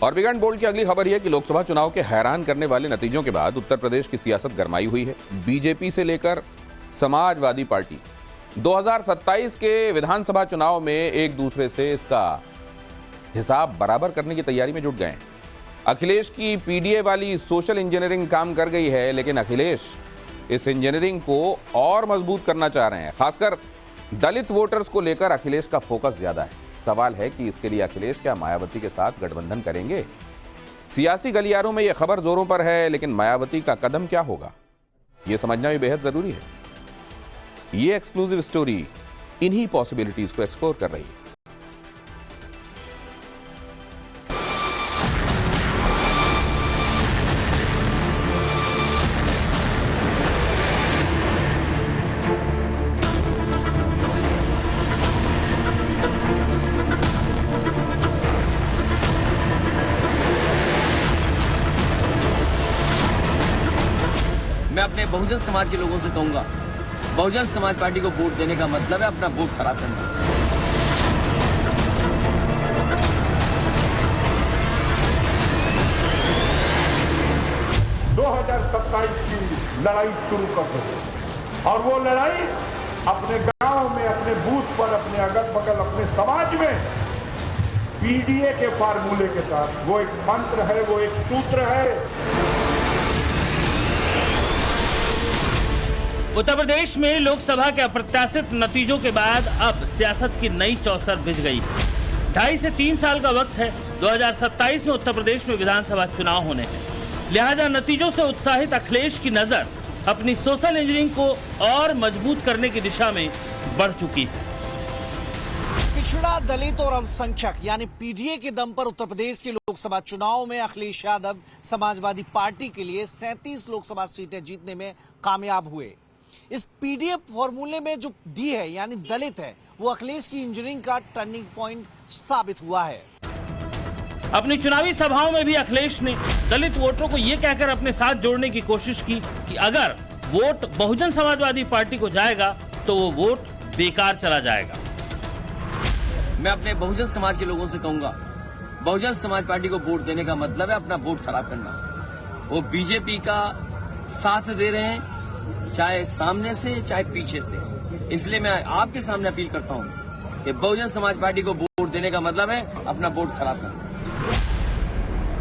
और weekend bold की अगली खबर यह कि लोकसभा चुनाव के हैरान करने वाले नतीजों के बाद उत्तर प्रदेश की सियासत गरमाई हुई है। बीजेपी से लेकर समाजवादी पार्टी 2027 के विधानसभा चुनाव में एक दूसरे से इसका हिसाब बराबर करने की तैयारी में जुट गए हैं। अखिलेश की पीडीए वाली सोशल इंजीनियरिंग काम कर गई है, लेकिन अखिलेश इस इंजीनियरिंग को और मजबूत करना चाह रहे हैं। खासकर दलित वोटर्स को लेकर अखिलेश का फोकस ज्यादा है। सवाल है कि इसके लिए अखिलेश क्या मायावती के साथ गठबंधन करेंगे? सियासी गलियारों में यह खबर जोरों पर है, लेकिन मायावती का कदम क्या होगा, यह समझना भी बेहद जरूरी है। यह एक्सक्लूसिव स्टोरी इन्हीं पॉसिबिलिटीज को एक्सप्लोर कर रही है। मैं अपने बहुजन समाज के लोगों से कहूंगा, बहुजन समाज पार्टी को वोट देने का मतलब है अपना वोट खराब करना। 2027 की लड़ाई शुरू कर दो और वो लड़ाई अपने गांव में, अपने बूथ पर, अपने अगल बगल, अपने समाज में पीडीए के फार्मूले के साथ। वो एक मंत्र है, वो एक सूत्र है। उत्तर प्रदेश में लोकसभा के अप्रत्याशित नतीजों के बाद अब सियासत की नई चौसर भिज गई। 2.5 से 3 साल का वक्त है। 2027 में उत्तर प्रदेश में विधानसभा चुनाव होने हैं। लिहाजा नतीजों से उत्साहित अखिलेश की नजर अपनी सोशल इंजीनियरिंग को और मजबूत करने की दिशा में बढ़ चुकी है। पिछड़ा, दलित और अल्पसंख्यक यानी पीडीए के दम पर उत्तर प्रदेश के लोकसभा चुनाव में अखिलेश यादव समाजवादी पार्टी के लिए 37 लोकसभा सीटें जीतने में कामयाब हुए। इस पीडीए फॉर्मूले में जो डी है यानी दलित है, वो अखिलेश की इंजीनियरिंग का टर्निंग पॉइंट साबित हुआ है। अपनी चुनावी सभाओं में भी अखिलेश ने दलित वोटरों को यह कहकर अपने साथ जोड़ने की कोशिश की कि अगर वोट बहुजन समाजवादी पार्टी को जाएगा तो वो वोट बेकार चला जाएगा। मैं अपने बहुजन समाज के लोगों से कहूंगा, बहुजन समाज पार्टी को वोट देने का मतलब है अपना वोट खराब करना। वो बीजेपी का साथ दे रहे हैं, चाहे सामने से चाहे पीछे से। इसलिए मैं आपके सामने अपील करता हूं कि बहुजन समाज पार्टी को वोट देने का मतलब है अपना वोट खराब करना।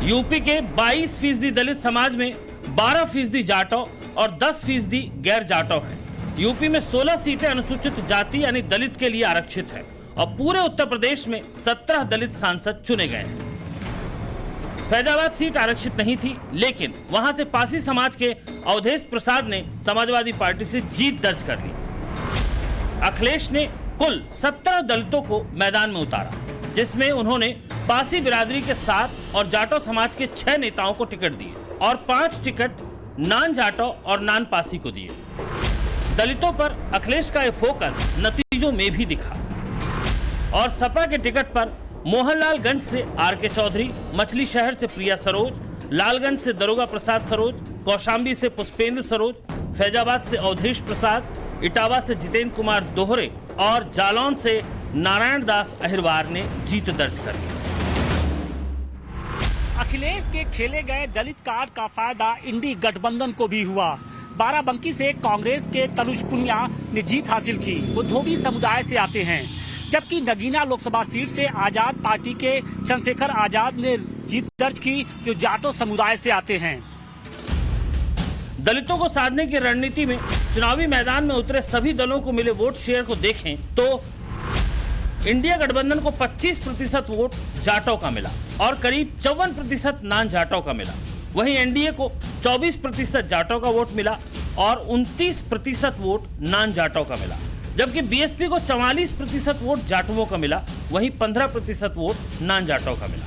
यूपी के 22% दलित समाज में 12% जाटव और 10% गैर जाटव है। यूपी में 16 सीटें अनुसूचित जाति यानी दलित के लिए आरक्षित है और पूरे उत्तर प्रदेश में 17 दलित सांसद चुने गए हैं। फैजाबाद सीट आरक्षित नहीं थी, लेकिन वहां से पासी समाज के अवधेश प्रसाद ने समाजवादी पार्टी से जीत दर्ज कर ली। अखिलेश ने कुल 17 दलितों को मैदान में उतारा, जिसमें उन्होंने पासी बिरादरी के 7 और जाटव समाज के 6 नेताओं को टिकट दिए और 5 टिकट नान जाटव और नान पासी को दिए। दलितों पर अखिलेश का ये फोकस नतीजों में भी दिखा और सपा के टिकट पर मोहनलालगंज से आर.के. चौधरी, मछली शहर से प्रिया सरोज, लालगंज से दरोगा प्रसाद सरोज, कौशाम्बी से पुष्पेंद्र सरोज, फैजाबाद से अवधेश प्रसाद, इटावा से जितेंद्र कुमार दोहरे और जालौन से नारायण दास अहिरवार ने जीत दर्ज कर ली। अखिलेश के खेले गए दलित कार्ड का फायदा इंडी गठबंधन को भी हुआ। बाराबंकी से कांग्रेस के तनुज पुनिया ने जीत हासिल की। वो धोबी समुदाय से आते हैं, जबकि नगीना लोकसभा सीट से आजाद पार्टी के चंद्रशेखर आजाद ने जीत दर्ज की, जो जाटो समुदाय से आते हैं। दलितों को साधने की रणनीति में चुनावी मैदान में उतरे सभी दलों को मिले वोट शेयर को देखें तो इंडिया गठबंधन को 25% वोट जाटव का मिला और करीब 54% नान जाटव का मिला। वहीं एनडीए को 24% जाटव का वोट मिला और 29% वोट नान जाटव का मिला, जबकि बीएसपी को 44% वोट जाटवों का मिला, वहीं 15% वोट नान जाटव का मिला।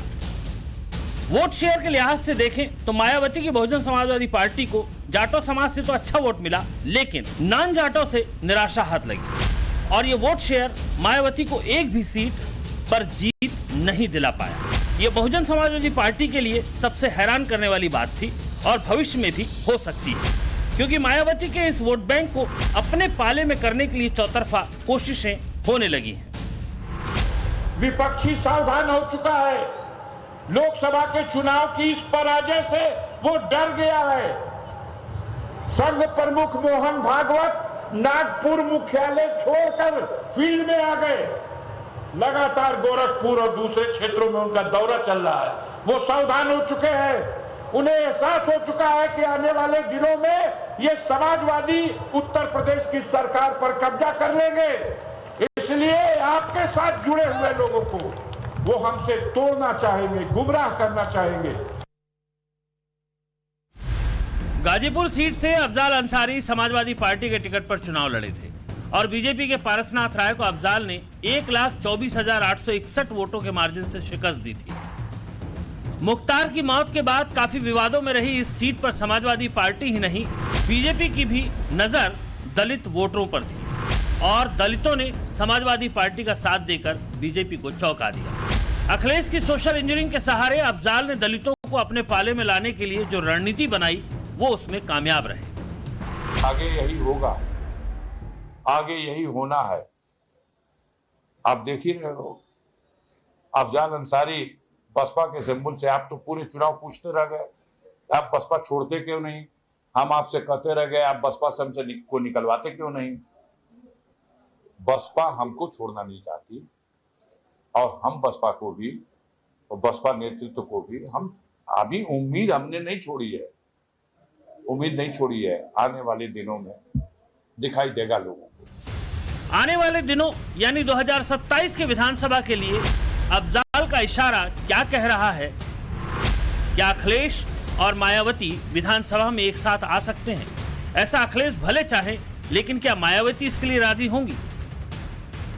वोट शेयर के लिहाज से देखें तो मायावती की बहुजन समाजवादी पार्टी को जाटव समाज से तो अच्छा वोट मिला, लेकिन नान जाटव से निराशा हाथ लगी और ये वोट शेयर मायावती को एक भी सीट पर जीत नहीं दिला पाया। ये बहुजन समाजवादी पार्टी के लिए सबसे हैरान करने वाली बात थी और भविष्य में भी हो सकती है, क्योंकि मायावती के इस वोट बैंक को अपने पाले में करने के लिए चौतरफा कोशिशें होने लगी हैं। विपक्षी सावधान हो चुका है लोकसभा के चुनाव की इस पराजय से वो डर गया है। संघ प्रमुख मोहन भागवत नागपुर मुख्यालय छोड़कर फील्ड में आ गए। लगातार गोरखपुर और दूसरे क्षेत्रों में उनका दौरा चल रहा है। वो सावधान हो चुके हैं। उन्हें एहसास हो चुका है कि आने वाले दिनों में ये समाजवादी उत्तर प्रदेश की सरकार पर कब्जा कर लेंगे। इसलिए आपके साथ जुड़े हुए लोगों को वो हमसे तोड़ना चाहेंगे, गुमराह करना चाहेंगे। गाजीपुर सीट से अफजाल अंसारी समाजवादी पार्टी के टिकट पर चुनाव लड़े थे और बीजेपी के पारसनाथ राय को अफजाल ने 1,24,861 वोटों के मार्जिन से शिकस्त दी थी। मुख्तार की मौत के बाद काफी विवादों में रही इस सीट पर समाजवादी पार्टी ही नहीं, बीजेपी की भी नजर दलित वोटरों पर थी और दलितों ने समाजवादी पार्टी का साथ देकर बीजेपी को चौंका दिया। अखिलेश की सोशल इंजीनियरिंग के सहारे अफजाल ने दलितों को अपने पाले में लाने के लिए जो रणनीति बनाई वो उसमें कामयाब रहे। आगे यही होगा, आगे यही होना है। आप देख ही रहे हो, अफजाल अंसारी बसपा के सिंबल से आप तो पूरे चुनाव पूछते रह गए, आप बसपा छोड़ते क्यों नहीं? हम आपसे कहते रह गए, आप बसपा से हमसे को निकलवाते क्यों नहीं? बसपा हमको छोड़ना नहीं चाहती और हम बसपा को भी और बसपा नेतृत्व को भी हम अभी उम्मीद हमने नहीं छोड़ी है, उम्मीद नहीं छोड़ी है। आने वाले दिनों में दिखाई देगा लोगों को। आने वाले दिनों यानी 2027 के विधानसभा के लिए अफजाल का इशारा क्या कह रहा है? क्या अखिलेश और मायावती विधानसभा में एक साथ आ सकते हैं? ऐसा अखिलेश भले चाहे, लेकिन क्या मायावती इसके लिए राजी होंगी?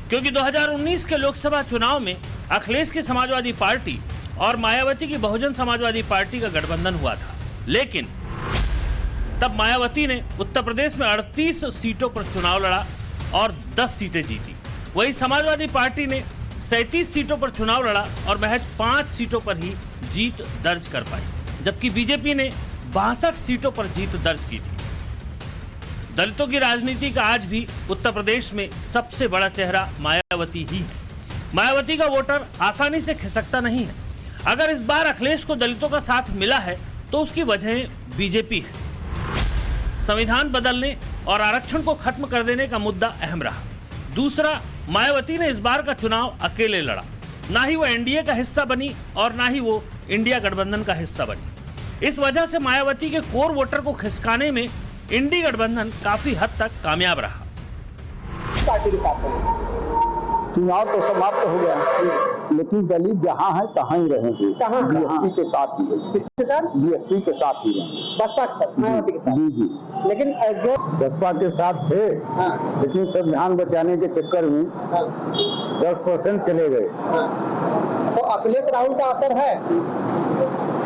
क्योंकि 2019 के लोकसभा चुनाव में अखिलेश की समाजवादी पार्टी और मायावती की बहुजन समाजवादी पार्टी का गठबंधन हुआ था, लेकिन तब मायावती ने उत्तर प्रदेश में 38 सीटों पर चुनाव लड़ा और 10 सीटें जीती। वहीं समाजवादी पार्टी ने 37 सीटों पर चुनाव लड़ा और महज 5 सीटों पर ही जीत दर्ज कर पाई, जबकि बीजेपी ने 62 सीटों पर जीत दर्ज की थी। दलितों की राजनीति का आज भी उत्तर प्रदेश में सबसे बड़ा चेहरा मायावती ही है। मायावती का वोटर आसानी से खिसकता नहीं है। अगर इस बार अखिलेश को दलितों का साथ मिला है तो उसकी वजह बीजेपी है। संविधान बदलने और आरक्षण को खत्म कर देने का मुद्दा अहम रहा। दूसरा, मायावती ने इस बार का चुनाव अकेले लड़ा, ना ही वो एनडीए का हिस्सा बनी और ना ही वो इंडिया गठबंधन का हिस्सा बनी। इस वजह से मायावती के कोर वोटर को खिसकाने में इंडी गठबंधन काफी हद तक कामयाब रहा। पार्टी के साथ चुनाव तो समाप्त हो गया, लेकिन दलित जहाँ है तहाँ ही रहेंगे। कहाँ? बीएसपी के साथ ही। किसके साथ? बीएसपी के साथ ही। बसपा के साथ, मायावती के साथ? जी जी। लेकिन जो बसपा के साथ थे, हाँ, लेकिन संविधान बचाने के चक्कर में 10% चले गए। तो अखिलेश राहुल का असर है?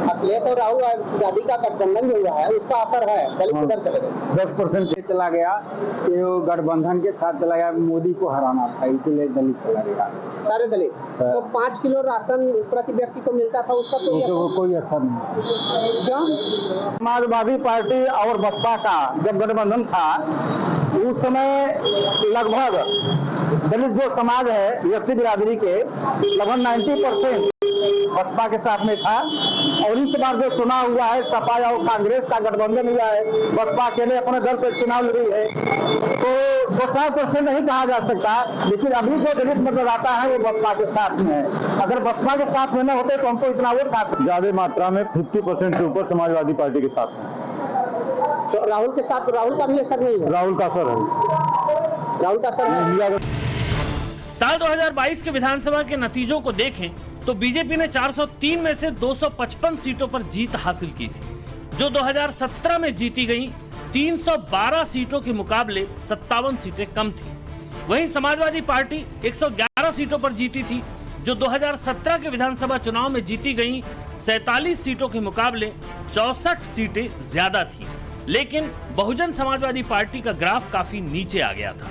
अखिलेश और राहुल गांधी का गठबंधन जो हुआ है उसका असर है? दलित किधर चले गए? 10% चला गया कि वो गठबंधन के साथ चला गया, मोदी को हराना था, इसलिए दलित चला गया। सारे दलित। तो 5 किलो राशन प्रति व्यक्ति को मिलता था, उसका तो कोई असर नहीं। क्यों? समाजवादी पार्टी और बसपा का जब गठबंधन था उस समय लगभग दलित जो समाज है एससी बिरादरी के लगभग 90% बसपा के साथ में था। और इस बार जो चुनाव हुआ है सपा और कांग्रेस का गठबंधन हुआ है, बसपा अकेले अपने दल पर चुनाव लड़ी है, तो 200% नहीं कहा जा सकता, लेकिन अभी जो दलित मतदाता है वो बसपा के साथ में है। अगर बसपा के साथ में न होते तो हमको इतना वोट कहा। ज्यादा मात्रा में 50% से ऊपर समाजवादी पार्टी के साथ में। तो राहुल के साथ, राहुल का भी असर नहीं है? राहुल का असर है, राहुल का असर है। साल 2022 के विधानसभा के नतीजों को देखें तो बीजेपी ने 403 में से 255 सीटों पर जीत हासिल की थी, जो 2017 में जीती गई 312 सीटों के मुकाबले 57 सीटें कम थी। वहीं समाजवादी पार्टी 111 सीटों पर जीती थी, जो 2017 के विधानसभा चुनाव में जीती गई 47 सीटों के मुकाबले 64 सीटें ज्यादा थी। लेकिन बहुजन समाजवादी पार्टी का ग्राफ काफी नीचे आ गया था।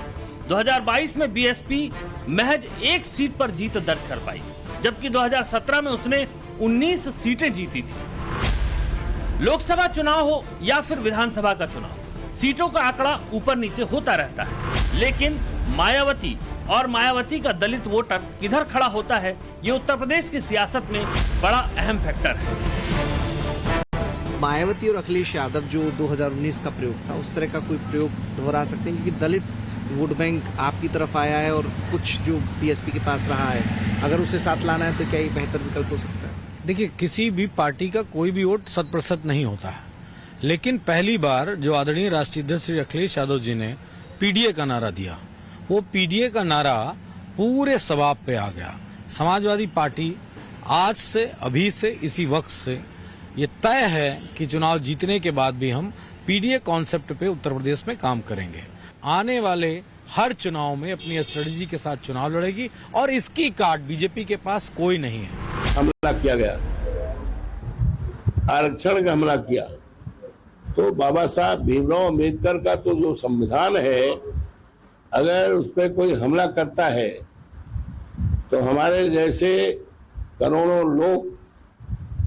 2022 में बीएसपी महज 1 सीट पर जीत दर्ज कर पाई, जबकि 2017 में उसने 19 सीटें जीती थी। लोकसभा चुनाव हो या फिर विधानसभा का चुनाव, सीटों का आंकड़ा ऊपर नीचे होता रहता है, लेकिन मायावती और मायावती का दलित वोटर किधर खड़ा होता है, ये उत्तर प्रदेश की सियासत में बड़ा अहम फैक्टर है। मायावती और अखिलेश यादव जो 2019 का प्रयोग था, उस तरह का कोई प्रयोग दोहरा सकते हैं? क्योंकि दलित वोट बैंक आपकी तरफ आया है और कुछ जो बीएसपी के पास रहा है, अगर उसे साथ लाना है तो क्या ये बेहतर विकल्प हो सकता है? देखिए, किसी भी पार्टी का कोई भी वोट 100% नहीं होता है, लेकिन पहली बार जो आदरणीय राष्ट्रीय अध्यक्ष श्री अखिलेश यादव जी ने पीडीए का नारा दिया, वो पीडीए का नारा पूरे सवाब पे आ गया। समाजवादी पार्टी आज से, अभी से, इसी वक्त से ये तय है कि चुनाव जीतने के बाद भी हम पीडीए कॉन्सेप्ट पे उत्तर प्रदेश में काम करेंगे। आने वाले हर चुनाव में अपनी स्ट्रेटजी के साथ चुनाव लड़ेगी और इसकी कार्ड बीजेपी के पास कोई नहीं है। हमला किया गया, आरक्षण का हमला किया, तो बाबा साहब भीमराव अम्बेडकर का तो जो संविधान है, अगर उस पर कोई हमला करता है तो हमारे जैसे करोड़ों लोग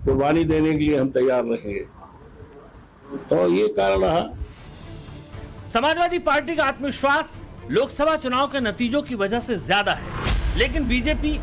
कुर्बानी देने के लिए हम तैयार रहेंगे। तो ये कारण रहा। समाजवादी पार्टी का आत्मविश्वास लोकसभा चुनाव के नतीजों की वजह से ज्यादा है, लेकिन बीजेपी